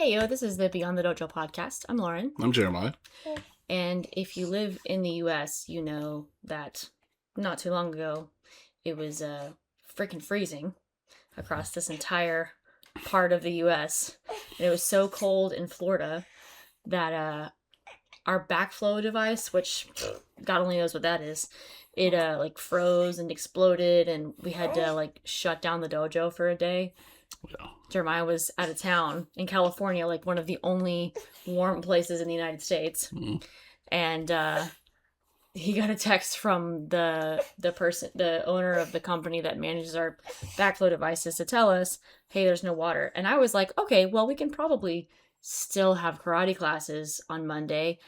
Hey, yo, this is the Beyond the Dojo podcast. I'm Lauren. I'm Jeremiah. And if you live in the U.S., you know that not too long ago, it was freaking freezing across this entire part of the U.S. And it was so cold in Florida that our backflow device, which God only knows what that is, it froze and exploded, and we had to shut down the dojo for a day. Yeah. Jeremiah was out of town in California, like one of the only warm places in the United States. And he got a text from the owner of the company that manages our backflow devices to tell us, hey, there's no water. And I was like, okay, well, we can probably still have karate classes on Monday,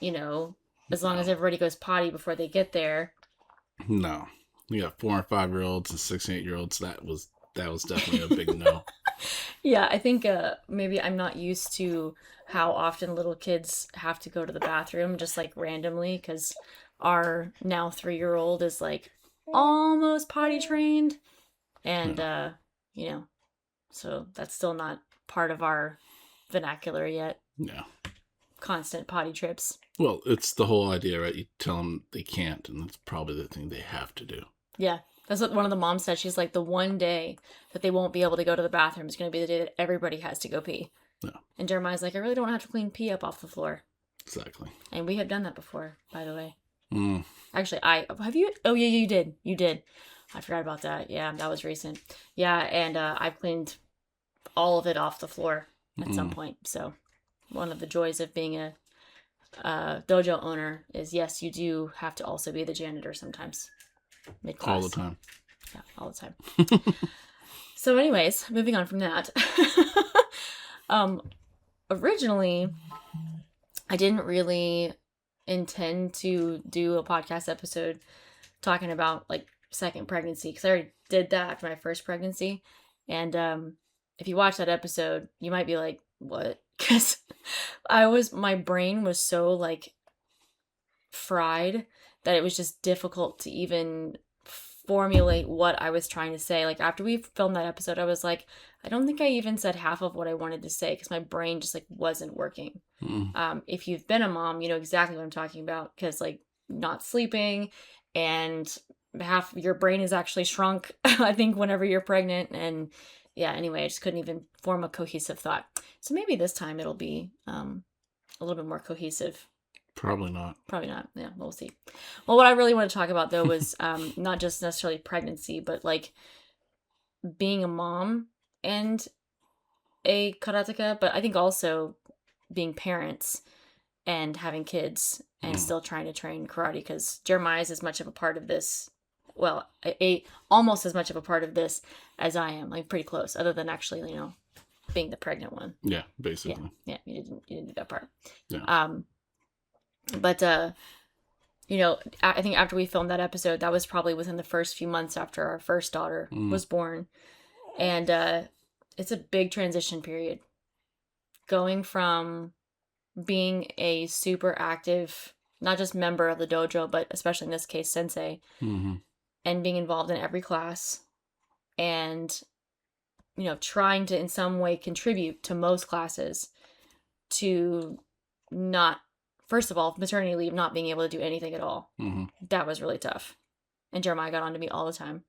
as long as everybody goes potty before they get there. No. You got 4 and 5 year olds and 6 and 8 year olds. That was definitely a big no. Yeah, I think maybe I'm not used to how often little kids have to go to the bathroom just like randomly, because our now 3-year-old is like almost potty trained, and so that's still not part of our vernacular yet. Yeah. Constant potty trips. Well, it's the whole idea, right? You tell them they can't, and that's probably the thing they have to do. Yeah. That's what one of the moms said. She's like, the one day that they won't be able to go to the bathroom is going to be the day that everybody has to go pee. Yeah. And Jeremiah's like, I really don't want to have to clean pee up off the floor. Exactly. And we have done that before, by the way. Mm. Actually, have you? Oh, yeah, you did. You did. I forgot about that. Yeah, that was recent. Yeah, and I've cleaned all of it off the floor at some point. So one of the joys of being a dojo owner is, yes, you do have to also be the janitor sometimes. Mid-class. All the time. Yeah, all the time. So anyways, moving on from that. Originally, I didn't really intend to do a podcast episode talking about like second pregnancy, because I already did that after my first pregnancy. And if you watch that episode, you might be like, what? Because my brain was so like fried that it was just difficult to even formulate what I was trying to say. Like after we filmed that episode, I was like, I don't think I even said half of what I wanted to say, because my brain just like wasn't working. If you've been a mom, you know exactly what I'm talking about, because like not sleeping and half your brain is actually shrunk, I think, whenever you're pregnant. And yeah, anyway, I just couldn't even form a cohesive thought. So maybe this time it'll be a little bit more cohesive. Probably not. Yeah, we'll see. Well, what I really want to talk about, though, was not just necessarily pregnancy, but like being a mom and a karateka, but I think also being parents and having kids and still trying to train karate, because Jeremiah is as much of a part of this, well, almost as much of a part of this as I am, like pretty close, other than actually, being the pregnant one. Yeah, basically. Yeah, you didn't do that part. Yeah. But, I think after we filmed that episode, that was probably within the first few months after our first daughter was born. And it's a big transition period. Going from being a super active, not just member of the dojo, but especially in this case, sensei, and being involved in every class and, trying to in some way contribute to most classes, to not, first of all, maternity leave, not being able to do anything at all. That was really tough. And Jeremiah got on to me all the time.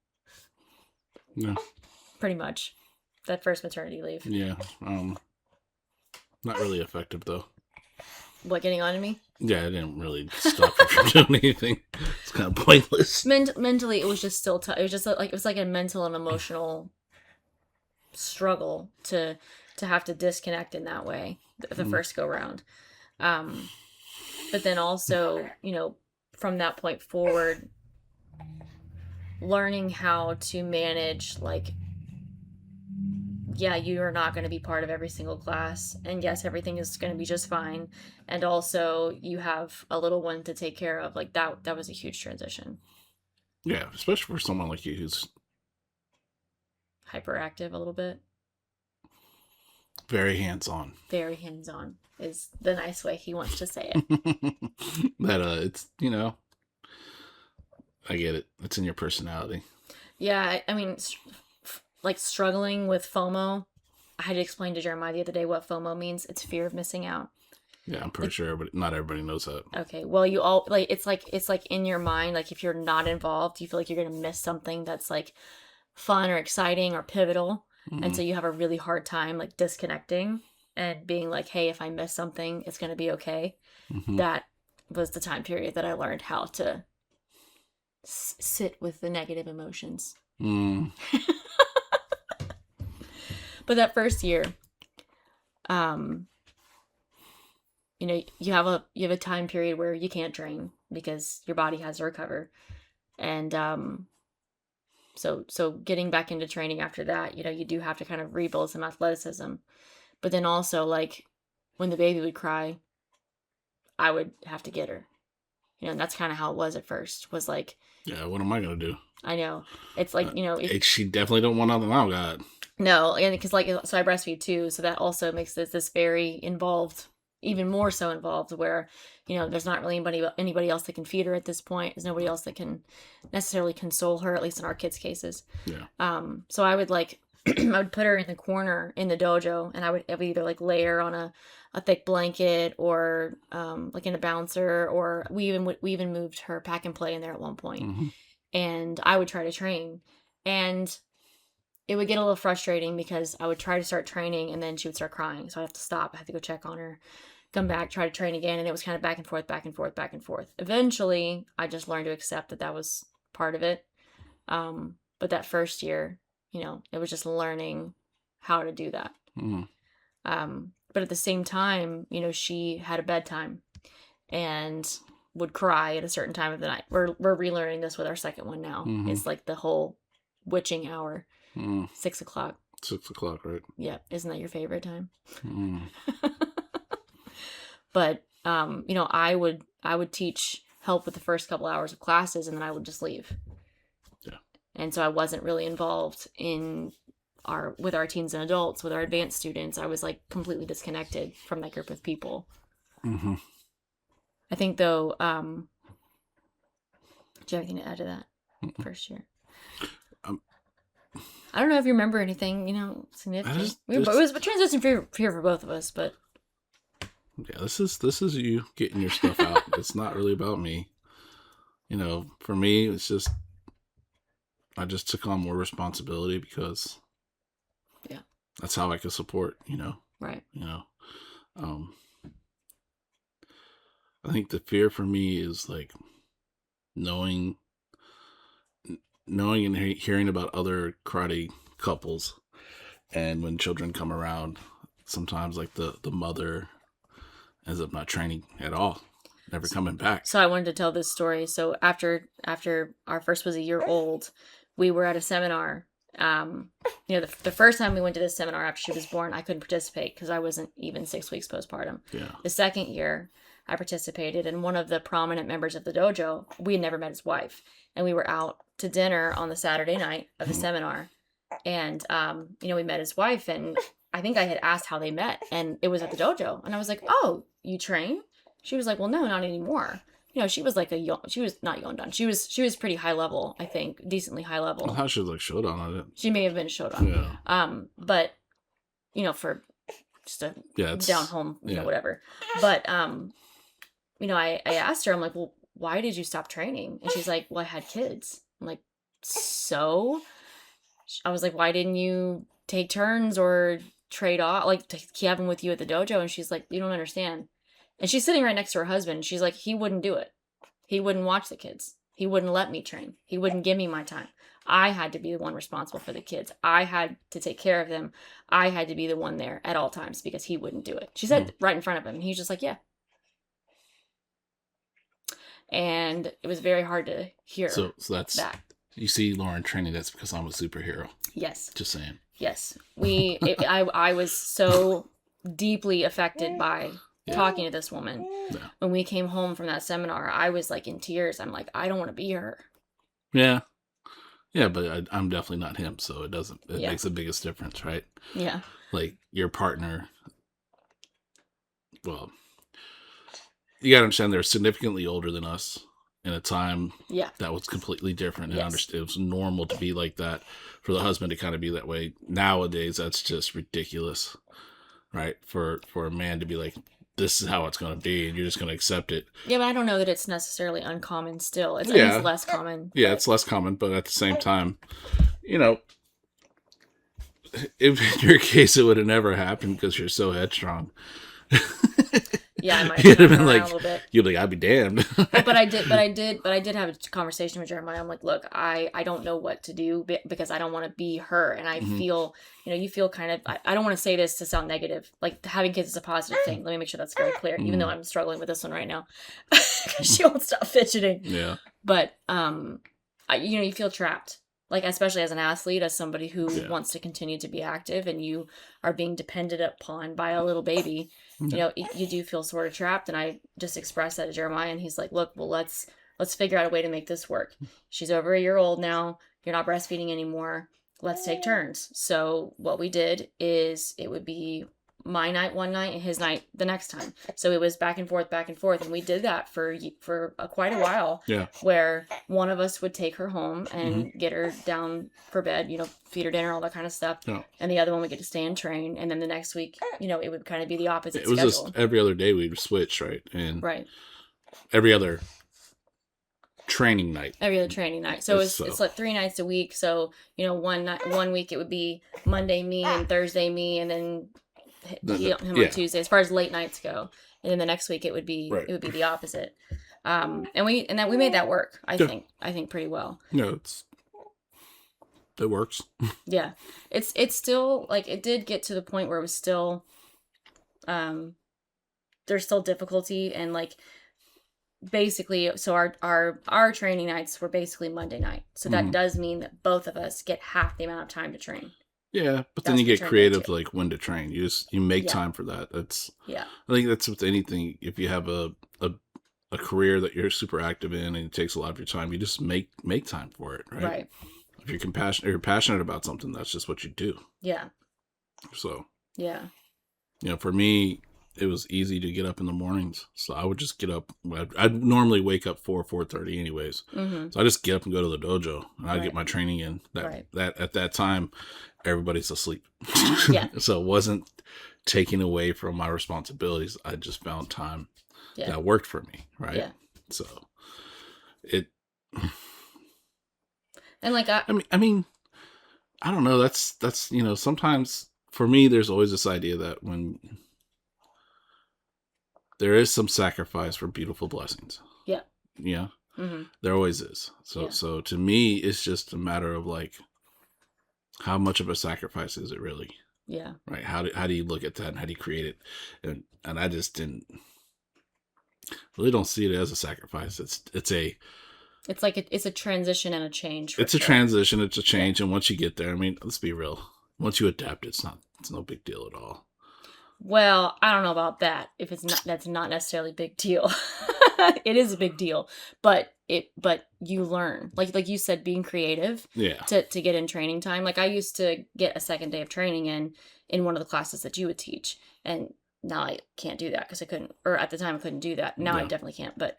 Yeah. Pretty much. That first maternity leave. Yeah. Not really effective, though. What, getting on to me? Yeah, it didn't really stop you from doing anything. It's kind of pointless. Mentally, it was just still tough. It was just it was like a mental and emotional struggle to have to disconnect in that way the first go round. But then also, from that point forward, learning how to manage, like, yeah, you are not going to be part of every single class. And yes, everything is going to be just fine. And also, you have a little one to take care of. Like, that was a huge transition. Yeah, especially for someone like you who's hyperactive a little bit. Very hands-on. Very hands-on is the nice way he wants to say it. That it's, I get it. It's in your personality. Yeah, I mean, like struggling with FOMO I had to explain to Jeremiah the other day what FOMO means. It's fear of missing out. Yeah, I'm pretty sure, but not everybody knows that. Okay, well, you all like it's like in your mind, like if you're not involved, you feel like you're gonna miss something that's like fun or exciting or pivotal, and so you have a really hard time like disconnecting and being like, hey, if I miss something, it's gonna be okay. That was the time period that I learned how to sit with the negative emotions. But that first year, you know, you have a time period where you can't train because your body has to recover, and so getting back into training after that, you know, you do have to kind of rebuild some athleticism, but then also like when the baby would cry, I would have to get her, you know, and that's kind of how it was at first. Was like, yeah, what am I gonna do? I know it's like, you know, she definitely don't want nothing. Oh God. No, and because like so I breastfeed too, so that also makes this very involved, even more so involved, where you know there's not really anybody else that can feed her at this point. There's nobody else that can necessarily console her, at least in our kids' cases. Yeah. So I would like I would put her in the corner in the dojo, and I would either like lay her on a thick blanket or like in a bouncer, or we even moved her pack and play in there at one point, and I would try to train, and it would get a little frustrating because I would try to start training and then she would start crying. So I'd have to stop. I had to go check on her, come back, try to train again. And it was kind of back and forth, back and forth, back and forth. Eventually, I just learned to accept that that was part of it. But that first year, you know, it was just learning how to do that. But at the same time, you know, she had a bedtime and would cry at a certain time of the night. We're relearning this with our second one now. It's like the whole witching hour. 6 o'clock. 6 o'clock, right? Yeah. Isn't that your favorite time? But, you know, I would help with the first couple hours of classes and then I would just leave. Yeah. And so I wasn't really involved with our teens and adults, with our advanced students. I was like completely disconnected from that group of people. I think though, do you have anything to add to that first year? I don't know if you remember anything, you know, significant. It was a transition fear for both of us, but yeah, this is you getting your stuff out. It's not really about me. You know, for me, it's just I just took on more responsibility because that's how I could support. You know, right. You know, I think the fear for me is like knowing and hearing about other karate couples, and when children come around, sometimes like the mother ends up not training at all, never coming back. So I wanted to tell this story. So after our first was a year old, we were at a seminar. You know, the first time we went to this seminar after she was born, I couldn't participate because I wasn't even 6 weeks postpartum. Yeah. The second year, I participated, and one of the prominent members of the dojo, we had never met his wife, and we were out to dinner on the Saturday night of the seminar, and you know, we met his wife, and I think I had asked how they met, and it was at the dojo, and I was like, "Oh, you train?" She was like, "Well, no, not anymore." You know, she was like she was not Yondan. She was pretty high level, I think, decently high level. I thought she was like Shodan on it. She may have been Shodan. Yeah. But you know, for just a down home, you know, whatever. But you know, I asked her, I'm like, well, why did you stop training? And she's like, well, I had kids. I'm like, so? I was like, why didn't you take turns or trade off, like to have them with you at the dojo? And she's like, you don't understand. And she's sitting right next to her husband. She's like, he wouldn't do it. He wouldn't watch the kids. He wouldn't let me train. He wouldn't give me my time. I had to be the one responsible for the kids. I had to take care of them. I had to be the one there at all times because he wouldn't do it. She said right in front of him. And he's just like, yeah. And it was very hard to hear. So that's that. You see Lauren training, that's because I'm a superhero. Yes. Just saying. Yes. I was so deeply affected by talking to this woman. Yeah. When we came home from that seminar, I was like in tears. I'm like, I don't want to be her. Yeah. Yeah, but I'm definitely not him, so it makes the biggest difference, right? Yeah. Like your partner, well, you gotta understand they're significantly older than us, in a time Yeah. that was completely different, and Yes. it was normal to be like that, for the husband to kind of be that way. Nowadays, that's just ridiculous, right? For a man to be like, this is how it's going to be, and you're just going to accept it. Yeah, but I don't know that it's necessarily uncommon still. I think Yeah. it's less common. Yeah, but... it's less common, but at the same time, you know, if in your case it would have never happened because you're so headstrong. Yeah, I might You'd have been been like, a little bit. you'd be like, I'd be damned. But I did have a conversation with Jeremiah. I'm like, look, I don't know what to do because I don't want to be her, and I feel, you feel kind of. I don't want to say this to sound negative. Like, having kids is a positive thing. Let me make sure that's very clear. Even though I'm struggling with this one right now, because she won't stop fidgeting. Yeah. But you feel trapped. Like, especially as an athlete, as somebody who wants to continue to be active, and you are being depended upon by a little baby, you do feel sort of trapped. And I just expressed that to Jeremiah, and he's like, look, well, let's figure out a way to make this work. She's over a year old now. You're not breastfeeding anymore. Let's take turns. So what we did is it would be my night one night and his night the next time. So it was back and forth. And we did that for quite a while. Yeah. Where one of us would take her home and get her down for bed, feed her dinner, all that kind of stuff. Yeah. And the other one would get to stay and train. And then the next week, it would kind of be the opposite schedule. It was schedule. just every other day we'd switch, right? And right. Every other training night. So it's like 3 nights a week. So, one week it would be Monday me and Thursday me, and then him on Tuesday, as far as late nights go. And then the next week it would be the opposite. And we made that work, I think pretty well. Yeah, it works. Yeah. It's still, like, it did get to the point where it was still there's still difficulty, and like basically, so our training nights were basically Monday night. So that does mean that both of us get half the amount of time to train. Yeah, but then you get creative, like when to train. You make time for that. I think that's with anything. If you have a career that you're super active in and it takes a lot of your time, you just make time for it, right? Right. If you're passionate about something, that's just what you do. Yeah. So. Yeah. For me, it was easy to get up in the mornings. So I would just get up. I'd normally wake up 4:30 anyways. So I just get up and go to the dojo, and I'd get my training in. That at that time, everybody's asleep. Yeah. So it wasn't taking away from my responsibilities. I just found time that worked for me. Right. Yeah. So it. And like, I mean, I don't know. That's sometimes for me, there's always this idea that when there is some sacrifice for beautiful blessings. Yeah. Yeah. There always is. So to me, it's just a matter of like, how much of a sacrifice is it really? Yeah. Right. How do you look at that, and how do you create it? And I just really don't see it as a sacrifice. It's a transition and a change. It's a transition. It's a change. And once you get there, I mean, let's be real. Once you adapt, it's no big deal at all. Well, I don't know about that. That's not necessarily a big deal. It is a big deal, but you learn, like you said, being creative. Yeah. To get in training time. Like, I used to get a second day of training in one of the classes that you would teach, and now I can't do that because I couldn't, or at the time I couldn't do that. Now I definitely can't, but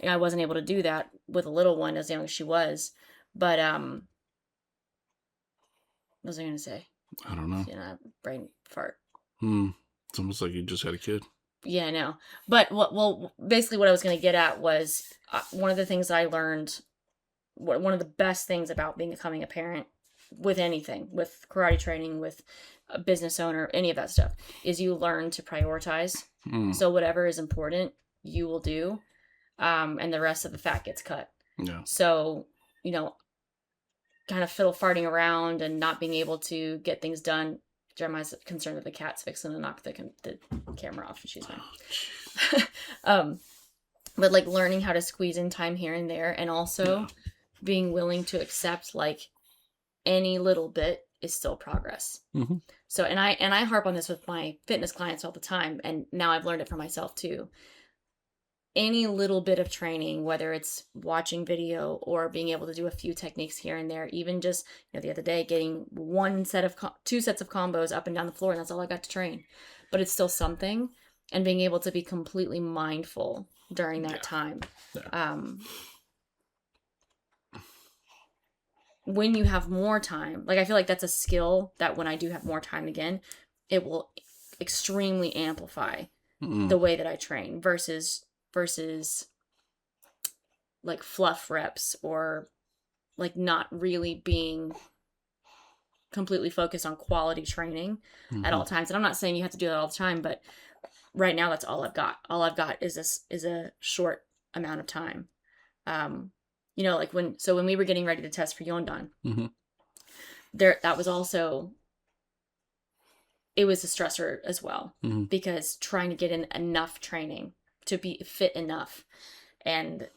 I wasn't able to do that with a little one as young as she was. But what was I going to say? I don't know. Brain fart. It's almost like you just had a kid. Yeah, I know. But basically what I was going to get at was one of the things I learned, one of the best things about becoming a parent with anything, with karate training, with a business owner, any of that stuff, is you learn to prioritize. So whatever is important, you will do. And the rest of the fat gets cut. Yeah. So, kind of fiddle farting around and not being able to get things done. Jeremiah's concerned that the cat's fixing to knock the camera off. She's fine. But like learning how to squeeze in time here and there, and also being willing to accept like any little bit is still progress. So, and I harp on this with my fitness clients all the time, and now I've learned it for myself too. Any little bit of training, whether it's watching video or being able to do a few techniques here and there, even just, the other day getting 2 sets of combos up and down the floor, and that's all I got to train. But it's still something, and being able to be completely mindful during that time. when you have more time, like I feel like that's a skill that when I do have more time again, it will extremely amplify the way that I train versus like fluff reps or like not really being completely focused on quality training at all times. And I'm not saying you have to do that all the time, but right now that's all I've got. All I've got is a short amount of time. You know, like when we were getting ready to test for Yondan, that was also, it was a stressor as well, because trying to get in enough training to be fit enough. And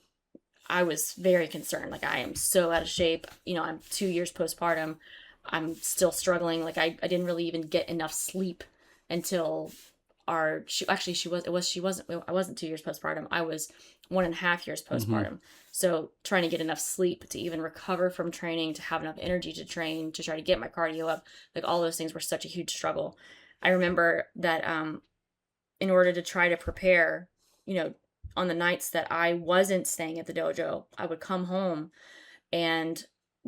I was very concerned. Like, I am so out of shape. You know, I'm 2 years postpartum. I'm still struggling. Like, I didn't really even get enough sleep until I wasn't 2 years postpartum. I was 1.5 years postpartum. So trying to get enough sleep to even recover from training, to have enough energy to train, to try to get my cardio up, like all those things were such a huge struggle. I remember that in order to try to prepare, you know, on the nights that I wasn't staying at the dojo, I would come home and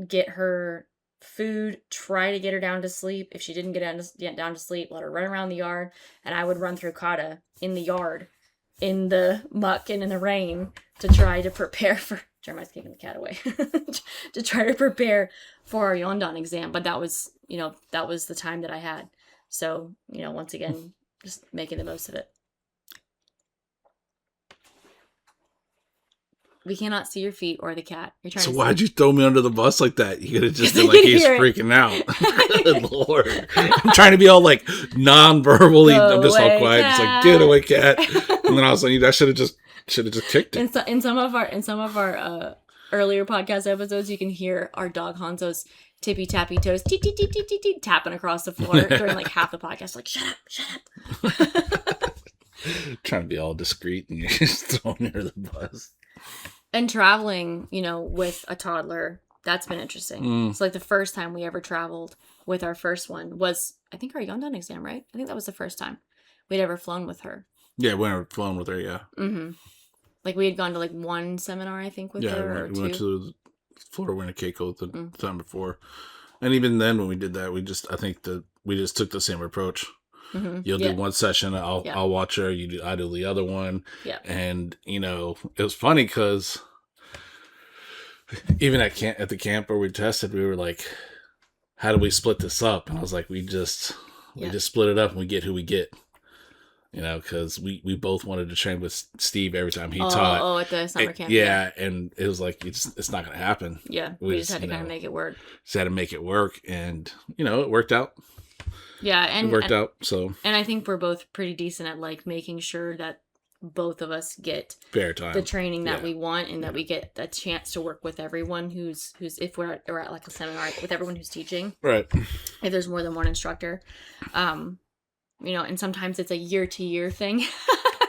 get her food, try to get her down to sleep. If she didn't get down to sleep, let her run around the yard, and I would run through kata in the yard, in the muck and in the rain, to try to prepare for, Jeremiah's kicking the cat away, to try to prepare for our Yondan exam. But that was the time that I had. So, you know, once again, just making the most of it. We cannot see your feet or the cat. You're trying So to why'd you throw me under the bus like that? You could have just been like, he's freaking out. Good Lord. I'm trying to be all like non-verbally. I'm just all quiet. Cat. It's like, get away, cat. And then I was like, I should have just kicked it. In some of our earlier podcast episodes, you can hear our dog Hanzo's tippy tappy toes tapping across the floor during like half the podcast. Like, shut up. Trying to be all discreet, and you're just throwing her the bus. And traveling, you know, with a toddler, that's been interesting. It's like the first time we ever traveled with our first one was, I think, our Yondan exam, right? I think that was the first time we'd ever flown with her. Yeah, we were flown with her, yeah. Like, we had gone to like one seminar, I think, with her. We went to Florida Winter Keiko the time before. And even then, when we did that, we just took the same approach. You'll do one session, I'll watch her, I do the other one. And, you know, it was funny because even at the camp where we tested, we were like, how do we split this up? And I was like, we just split it up and we get who we get. You know, because we both wanted to train with Steve every time he taught. Oh, at the summer camp. Yeah, and it was like, it's not going to happen. Yeah, we just had to kind of make it work. Just had to make it work, and, you know, it worked out. Yeah, and it worked out. So, and I think we're both pretty decent at like making sure that both of us get fair time, the training that we want, and that we get a chance to work with everyone who's if we're at like a seminar with everyone who's teaching. Right. If there's more than one instructor, you know, and sometimes it's a year-to-year thing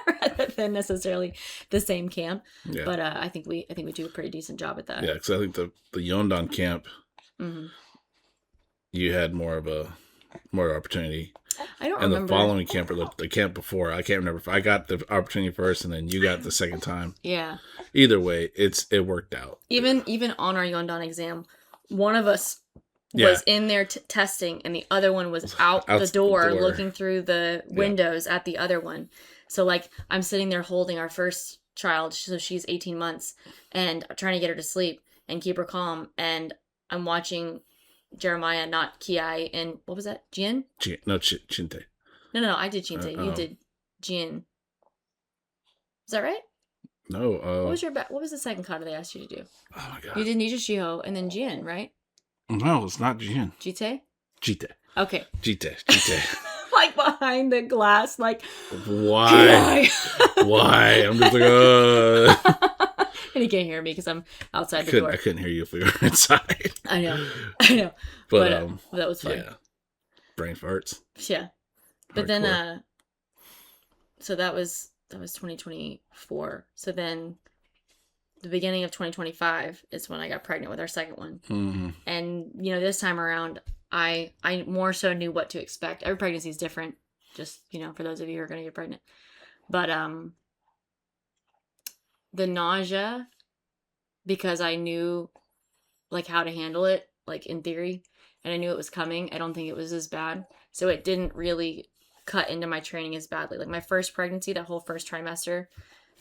rather than necessarily the same camp. Yeah. But I think we do a pretty decent job at that. Yeah, because I think the Yondan camp, you had more opportunity. I don't remember. And the following camp, or the camp before, I can't remember if I got the opportunity first and then you got the second time. Yeah. Either way, it worked out. Even on our Yondan exam, one of us was in there testing, and the other one was out the door looking through the windows at the other one. So, like, I'm sitting there holding our first child, so she's 18 months, and trying to get her to sleep and keep her calm, and I'm watching Jeremiah, not Kiai, and what was that? Jin? No, Chinte. No, I did Chinte. You did Jin. Is that right? No. What was the second kata they asked you to do? Oh my god. You did Nija Shiho and then Jin, right? No, it's not Jin. Jite? Jite. Okay. Jite. Like behind the glass, like, why? Why? I'm just like, and you can't hear me because I'm outside the door. I couldn't hear you if we were inside. I know. But that was fun. Yeah. Brain farts. Yeah. But hardcore. Then, so that was 2024. So then the beginning of 2025 is when I got pregnant with our second one. Mm-hmm. And, you know, this time around, I more so knew what to expect. Every pregnancy is different, just, you know, for those of you who are going to get pregnant. But the nausea, because I knew, like, how to handle it, like in theory, and I knew it was coming. I don't think it was as bad. So it didn't really cut into my training as badly. Like my first pregnancy, that whole first trimester,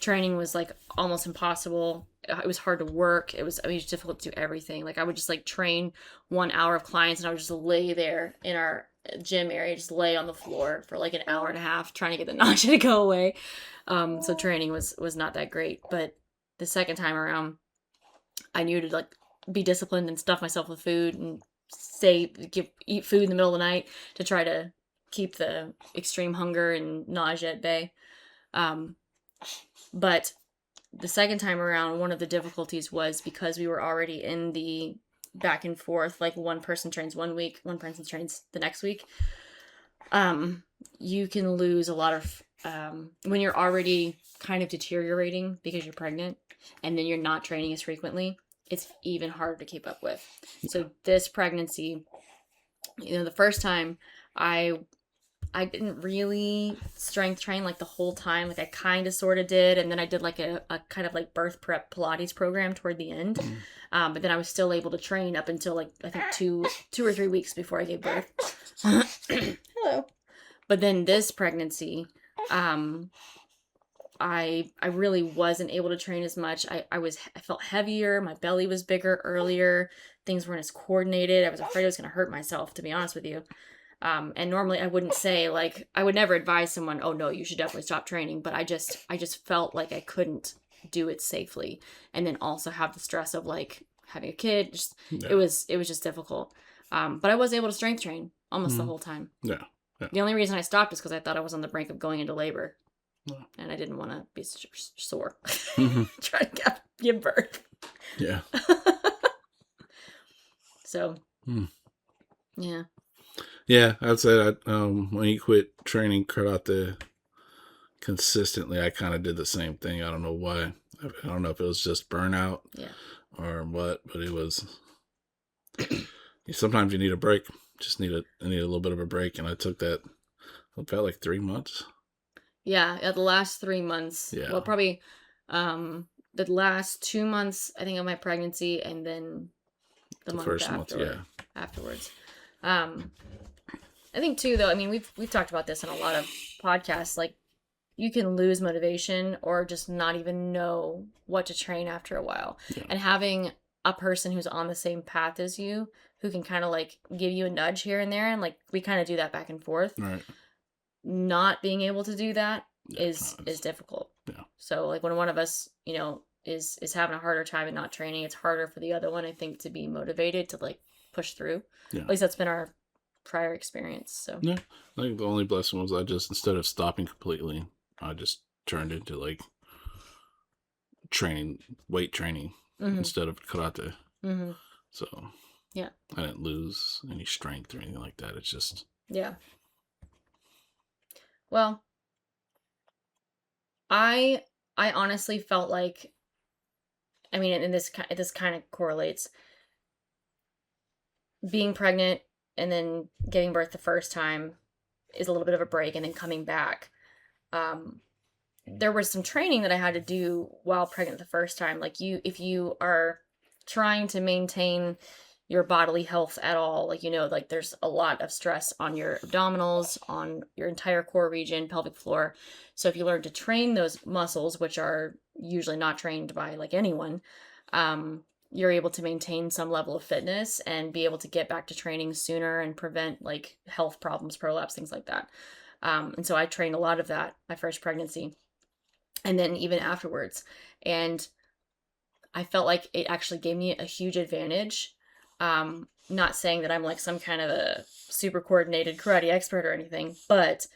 training was like almost impossible. It was hard to work. It was difficult to do everything. Like I would just like train 1 hour of clients and I would just lay there in our gym area, just lay on the floor for like an hour and a half trying to get the nausea to go away. So training was not that great. But the second time around, I knew to like be disciplined and stuff myself with food and eat food in the middle of the night to try to keep the extreme hunger and nausea at bay. But the second time around, one of the difficulties was because we were already in the back and forth, like one person trains 1 week, one person trains the next week. You can lose a lot of when you're already kind of deteriorating because you're pregnant and then you're not training as frequently. It's even harder to keep up with. So this pregnancy, the first time I didn't really strength train like the whole time. Like I kind of sort of did. And then I did like a kind of like birth prep Pilates program toward the end. But then I was still able to train up until like, I think 2 or 3 weeks before I gave birth. Hello. But then this pregnancy, I really wasn't able to train as much. I felt heavier. My belly was bigger earlier. Things weren't as coordinated. I was afraid I was going to hurt myself, to be honest with you. And normally I wouldn't say like, I would never advise someone, oh no, you should definitely stop training. But I just felt like I couldn't do it safely. And then also have the stress of like having a kid. It was just difficult. But I was able to strength train almost the whole time. Yeah. The only reason I stopped is because I thought I was on the brink of going into labor. And I didn't want to be sore trying to give birth. Yeah. So, yeah. Yeah, I'd say that when you quit training karate consistently, I kind of did the same thing. I don't know why. I don't know if it was just burnout or what, but it was. Sometimes you need a break. I need a little bit of a break, and I took that. It felt like 3 months. Yeah, the last 3 months. Yeah. Well, probably the last 2 months, I think, of my pregnancy, and then the month first afterwards. I think too, though. I mean, we've talked about this in a lot of podcasts. Like, you can lose motivation or just not even know what to train after a while. Yeah. And having a person who's on the same path as you, who can kind of like give you a nudge here and there, and like we kind of do that back and forth. Right. Not being able to do that is difficult. Yeah. So like when one of us, is having a harder time and not training, it's harder for the other one, I think, to be motivated to like push through. Yeah. At least that's been our prior experience. So yeah, I think the only blessing was I just, instead of stopping completely, I just turned into like weight training instead of karate. Mm-hmm. So yeah, I didn't lose any strength or anything like that. It's just Well, I honestly felt like, I mean, and this kind of correlates. Being pregnant and then giving birth the first time is a little bit of a break, and then coming back. There was some training that I had to do while pregnant the first time. Like if you are trying to maintain your bodily health at all, like there's a lot of stress on your abdominals, on your entire core region, pelvic floor. So if you learn to train those muscles, which are usually not trained by like anyone, you're able to maintain some level of fitness and be able to get back to training sooner and prevent like health problems, prolapse, things like that. And so I trained a lot of that my first pregnancy and then even afterwards. And I felt like it actually gave me a huge advantage. Not saying that I'm like some kind of a super coordinated karate expert or anything, but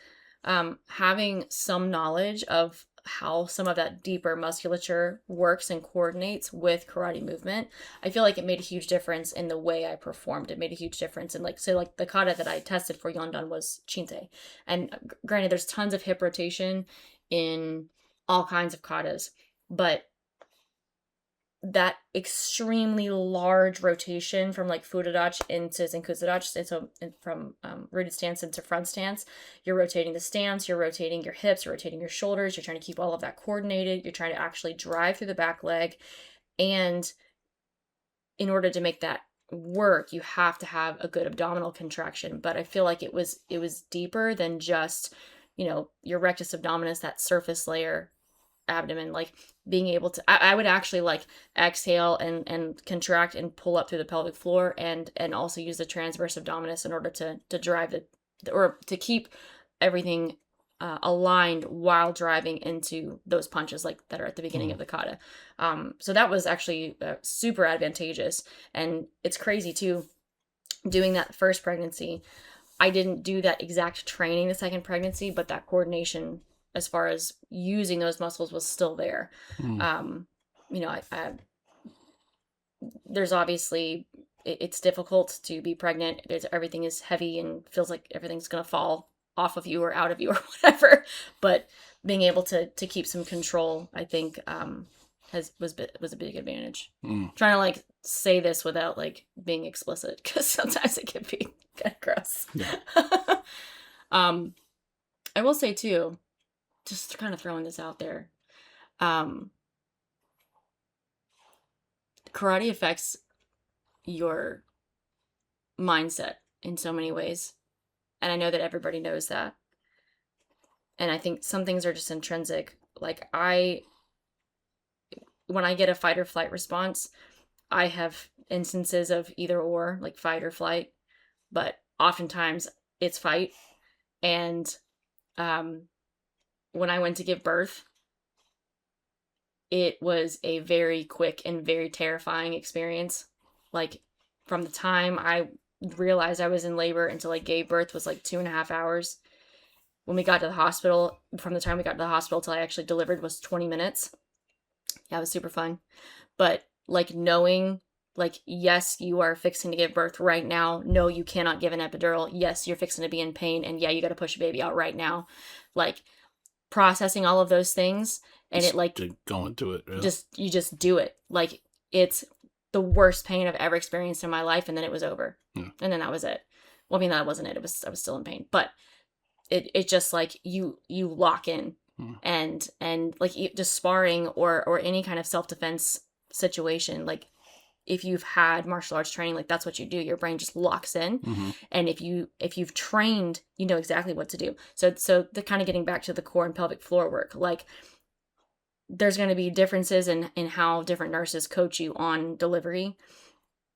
having some knowledge of how some of that deeper musculature works and coordinates with karate movement, I feel like it made a huge difference in the way I performed. It made a huge difference. And like the kata that I tested for Yondan was chinte. And granted, there's tons of hip rotation in all kinds of katas, but that extremely large rotation from like furudachi into zenkutsudachi, and so from rooted stance into front stance, you're rotating the stance, you're rotating your hips, you're rotating your shoulders, you're trying to keep all of that coordinated, you're trying to actually drive through the back leg, and in order to make that work, you have to have a good abdominal contraction. But I feel like it was deeper than just, your rectus abdominis, that surface layer abdomen, like being able to, I would actually like exhale and contract and pull up through the pelvic floor, and also use the transverse abdominis in order to drive or to keep everything aligned while driving into those punches like that are at the beginning of the kata. So that was actually super advantageous. And it's crazy too, doing that first pregnancy, I didn't do that exact training the second pregnancy, but that coordination as far as using those muscles was still there. There's obviously, it's difficult to be pregnant. Everything is heavy and feels like everything's going to fall off of you or out of you or whatever. But being able to keep some control, I think, was a big advantage. Trying to like say this without like being explicit, because sometimes it can be kind of gross. Yeah. I will say too, just kind of throwing this out there, karate affects your mindset in so many ways. And I know that everybody knows that. And I think some things are just intrinsic. Like when I get a fight or flight response, I have instances of either or, like fight or flight, but oftentimes it's fight. And when I went to give birth, it was a very quick and very terrifying experience. Like, from the time I realized I was in labor until I gave birth was like 2.5 hours. When we got to the hospital, from the time we got to the hospital till I actually delivered was 20 minutes. Yeah, it was super fun. But like knowing, like, yes, you are fixing to give birth right now. No, you cannot give an epidural. Yes, you're fixing to be in pain. And yeah, you got to push a baby out right now. Like, processing all of those things, and just it like to go into it. Yeah. You just do it. Like, it's the worst pain I've ever experienced in my life, and then it was over. Yeah. And then that was it. Well, I mean, that wasn't it. I was still in pain, but it just like you lock in. And like just sparring or any kind of self-defense situation, like if you've had martial arts training, like that's what you do. Your brain just locks in. And if you've trained, you know exactly what to do. So the kind of getting back to the core and pelvic floor work, like there's going to be differences in how different nurses coach you on delivery.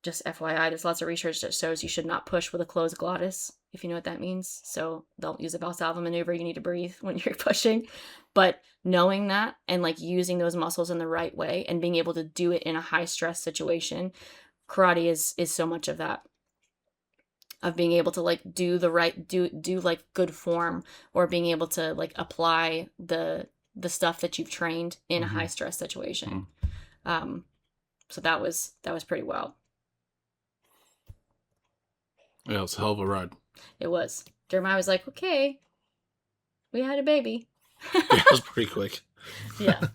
Just FYI, there's lots of research that shows you should not push with a closed glottis, if you know what that means. So they'll use a Valsalva maneuver. You need to breathe when you're pushing. But knowing that and like using those muscles in the right way and being able to do it in a high stress situation, karate is so much of that. Of being able to like do the right, do like good form, or being able to like apply the stuff that you've trained in a high stress situation. So that was pretty wild. Yeah, it was a hell of a ride. It was. Jeremiah was like, okay, we had a baby. Yeah, it was pretty quick. Yeah.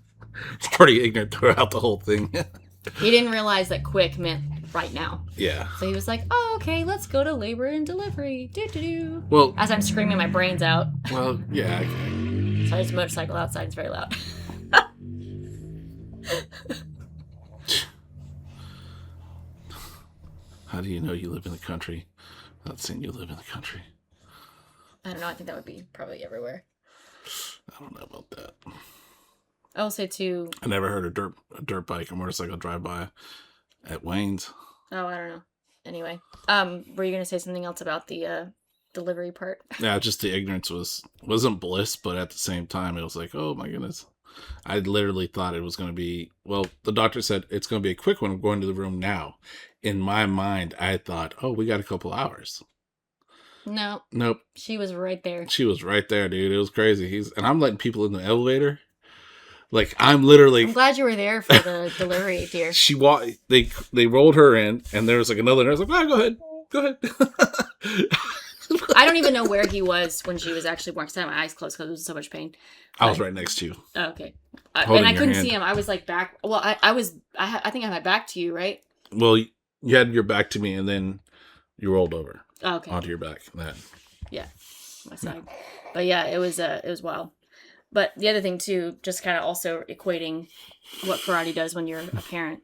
It's pretty ignorant throughout the whole thing. He didn't realize that quick meant right now. Yeah. So he was like, oh, okay, let's go to labor and delivery. Do-do-do. Well, as I'm screaming my brains out. Well, yeah. So there's a motorcycle outside. It's very loud. How do you know you live in the country without saying you live in the country? I don't know. I think that would be probably everywhere. I don't know about that. I will say too. I never heard a dirt bike or motorcycle drive by at Wayne's. Oh, I don't know. Anyway, were you gonna say something else about the delivery part? Yeah, just the ignorance wasn't bliss, but at the same time, it was like, oh my goodness. I literally thought it was going to be, well, the doctor said it's going to be a quick one. I'm going to the room now. In my mind, I thought, oh, we got a couple hours. No. Nope. She was right there. She was right there, dude. It was crazy. And I'm letting people in the elevator. Like, I'm literally. I'm glad you were there for the delivery, dear. They rolled her in, and there was like another nurse like, oh, go ahead. I don't even know where he was when she was actually born, because I had my eyes closed because it was so much pain. I was right next to you. Oh, okay. And I couldn't see him. I was like back. Well, I think I had my back to you, right? Well, you had your back to me, and then you rolled over. Oh, okay. Onto your back. Yeah, my side. But yeah, it was wild. But the other thing too, just kind of also equating what karate does when you're a parent.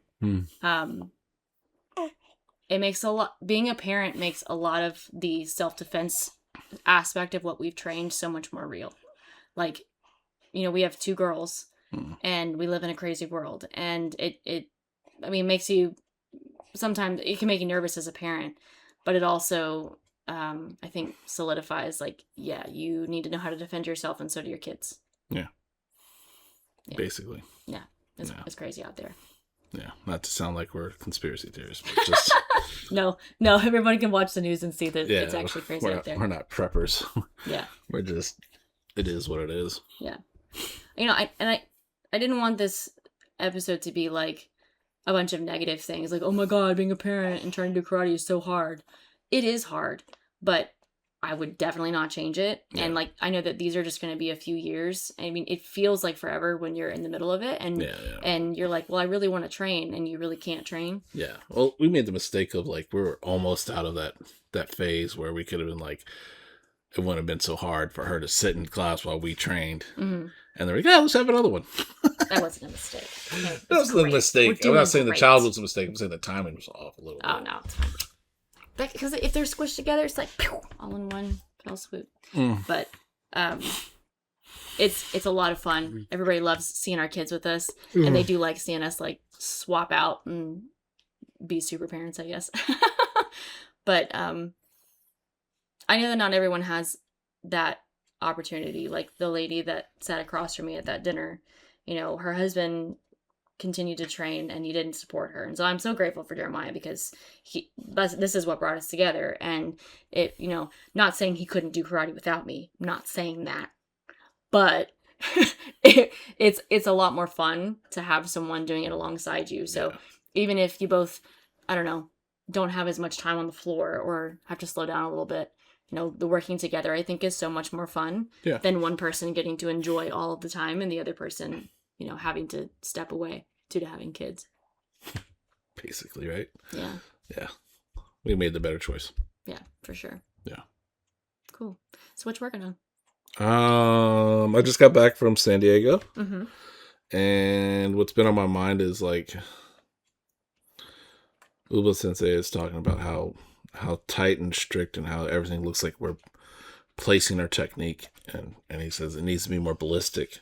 it makes a lot, being a parent makes a lot of the self-defense aspect of what we've trained so much more real. Like, you know, we have 2 girls and we live in a crazy world, and it makes you, sometimes it can make you nervous as a parent, but it also, I think solidifies, like, yeah, you need to know how to defend yourself, and so do your kids. Yeah. Basically. Yeah. It's crazy out there. Yeah, not to sound like we're conspiracy theorists, but just... No, everybody can watch the news and see that it's actually crazy out there. We're not preppers. Yeah. We're just, it is what it is. Yeah. You know, I didn't want this episode to be like a bunch of negative things, like, oh my God, being a parent and trying to do karate is so hard. It is hard, but I would definitely not change it. Yeah. And like, I know that these are just going to be a few years. I mean, it feels like forever when you're in the middle of it, and and you're like, well, I really want to train, and you really can't train. Yeah. Well, we made the mistake of like, we were almost out of that phase where we could have been like, it wouldn't have been so hard for her to sit in class while we trained. Mm-hmm. And they're like, yeah, let's have another one. That wasn't a mistake. That wasn't a mistake. I'm not saying the child was a mistake. I'm saying the timing was off a little bit. Oh, no, it's fine. Because if they're squished together, it's like, pew, all in one fell swoop. But it's a lot of fun. Everybody loves seeing our kids with us, and they do like seeing us like swap out and be super parents, I guess. But I know that not everyone has that opportunity. Like the lady that sat across from me at that dinner, you know, her husband continued to train and he didn't support her, and so I'm so grateful for Jeremiah, because this is what brought us together. And it, you know, not saying he couldn't do karate without me, not saying that, but it's a lot more fun to have someone doing it alongside you. So even if you both, I don't know, don't have as much time on the floor or have to slow down a little bit, you know, the working together, I think, is so much more fun than one person getting to enjoy all of the time and the other person, you know, having to step away due to having kids. Basically, right? Yeah. Yeah. We made the better choice. Yeah, for sure. Yeah. Cool. So what you working on? I just got back from San Diego. Mm-hmm. And what's been on my mind is like, Uba Sensei is talking about how tight and strict and how everything looks like we're placing our technique, and he says it needs to be more ballistic,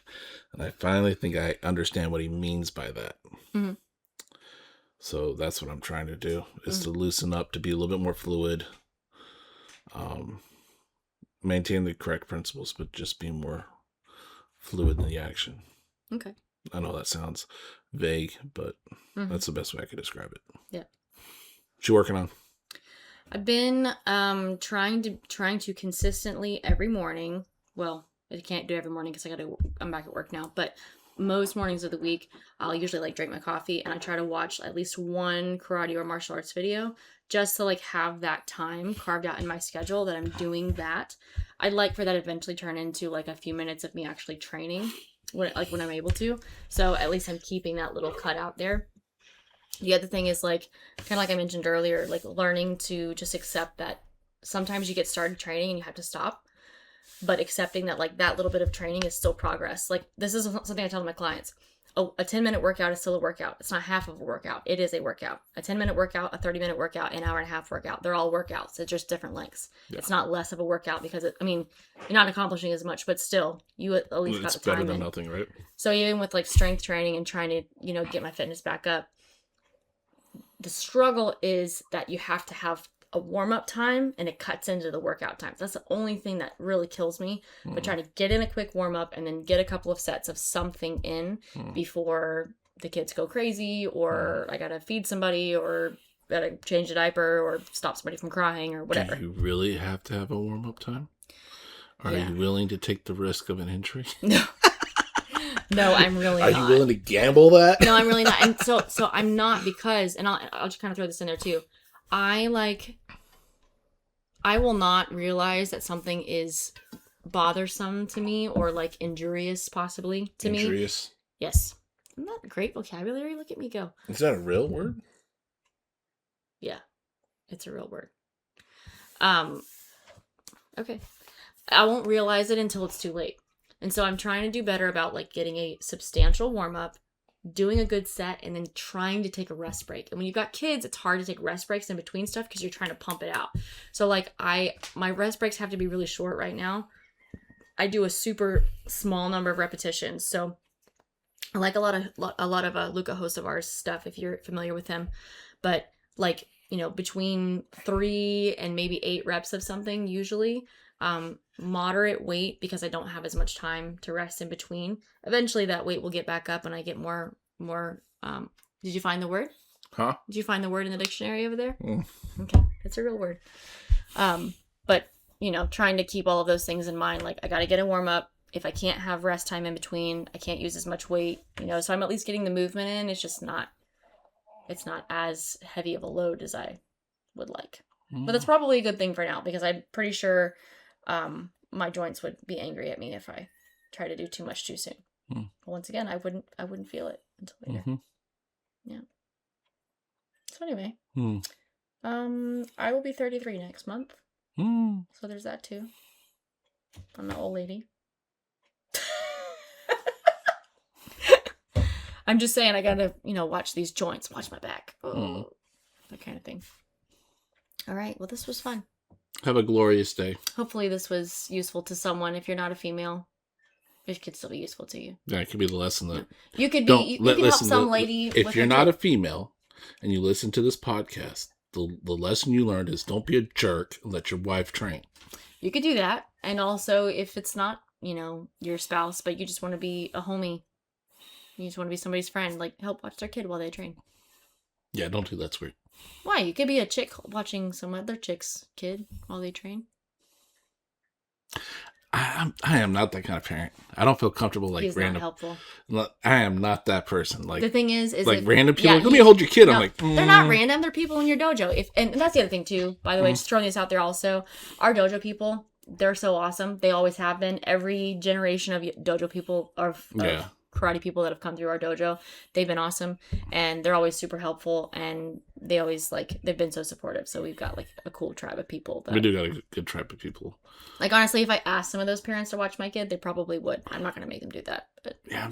and I finally think I understand what he means by that. Mm-hmm. So that's what I'm trying to do, is to loosen up, to be a little bit more fluid, maintain the correct principles, but just be more fluid in the action. Okay. I know that sounds vague, but that's the best way I could describe it. Yeah. What you working on? I've been trying to consistently every morning. Well, I can't do every morning because I'm back at work now. But most mornings of the week, I'll usually like drink my coffee and I try to watch at least one karate or martial arts video, just to like have that time carved out in my schedule that I'm doing that. I'd like for that to eventually turn into like a few minutes of me actually training when I'm able to. So at least I'm keeping that little cut out there. The other thing is, like, kind of like I mentioned earlier, like learning to just accept that sometimes you get started training and you have to stop, but accepting that like that little bit of training is still progress. Like, this is something I tell my clients. Oh, a 10-minute workout is still a workout. It's not half of a workout. It is a workout. A 10-minute workout, a 30-minute workout, an hour and a half workout. They're all workouts. It's just different lengths. Yeah. It's not less of a workout because you're not accomplishing as much, but still, you at least got the time. It's better than nothing, right? So even with like strength training and trying to, you know, get my fitness back up, the struggle is that you have to have a warm-up time and it cuts into the workout time. That's the only thing that really kills me. But try to get in a quick warm-up and then get a couple of sets of something in before the kids go crazy, or I gotta feed somebody, or gotta change a diaper, or stop somebody from crying, or whatever. Do you really have to have a warm-up time? Are you willing to take the risk of an injury? No. No, I'm really not. Are you willing to gamble that? No, I'm really not. And so I'm not, because, and I'll just kind of throw this in there too. I will not realize that something is bothersome to me or like injurious possibly to me. Injurious? Yes. Isn't that great vocabulary? Look at me go. Is that a real word? Yeah, it's a real word. Okay. I won't realize it until it's too late. And so I'm trying to do better about like getting a substantial warm up, doing a good set and then trying to take a rest break. And when you've got kids, it's hard to take rest breaks in between stuff because you're trying to pump it out. So like my rest breaks have to be really short right now. I do a super small number of repetitions. So I like a lot of Luca Hosovar's stuff if you're familiar with him. But like, between 3 and maybe 8 reps of something usually. Moderate weight because I don't have as much time to rest in between. Eventually that weight will get back up and I get more did you find the word? Huh? Did you find the word in the dictionary over there? Mm. Okay, it's a real word. But trying to keep all of those things in mind, like I got to get a warm up. If I can't have rest time in between, I can't use as much weight, so I'm at least getting the movement in. It's just not as heavy of a load as I would like. But that's probably a good thing for now because I'm pretty sure my joints would be angry at me if I try to do too much too soon. But once again, I wouldn't feel it until later. Mm-hmm. Yeah. So anyway, I will be 33 next month. So there's that too. I'm an old lady. I'm just saying I gotta, watch these joints, watch my back. Oh, that kind of thing. All right. Well, this was fun. Have a glorious day. Hopefully this was useful to someone. If you're not a female, it could still be useful to you. Yeah, it could be the lesson that you could be. You could help some lady. If you're not a female and you listen to this podcast, the lesson you learned is don't be a jerk and let your wife train. You could do that, and also if it's not, your spouse, but you just want to be a homie, you just want to be somebody's friend, like help watch their kid while they train. Yeah, don't do that. It's weird. Why? You could be a chick watching some other chick's kid while they train. I am not that kind of parent. I don't feel comfortable like He's random. Not helpful. I am not that person. Like the thing is like random people. Let me hold your kid. No, I'm like they're not random. They're people in your dojo. And that's the other thing too. By the way, just throwing this out there. Also, our dojo people, they're so awesome. They always have been. Every generation of dojo people of karate people that have come through our dojo, they've been awesome, and they're always super helpful, and they always they've been so supportive. So we've got a cool tribe of people. We do got a good tribe of people. Honestly, if I asked some of those parents to watch my kid, they probably would. I'm not going to make them do that. But yeah,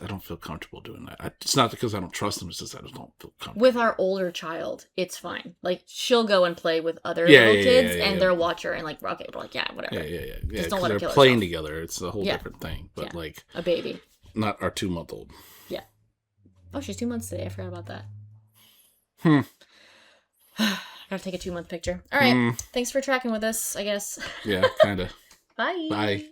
I don't feel comfortable doing that. It's not because I don't trust them. It's just I just don't feel comfortable. With our older child, it's fine. She'll go and play with other little kids, and they'll watch her and okay, but whatever. Yeah. Just don't let her kill playing herself. Together. It's a whole different thing. But a baby. Not our 2-month-old. Yeah. Oh, she's 2 months today. I forgot about that. Gotta take a 2-month picture. All right. Thanks for tracking with us, I guess. Yeah, kind of. Bye. Bye.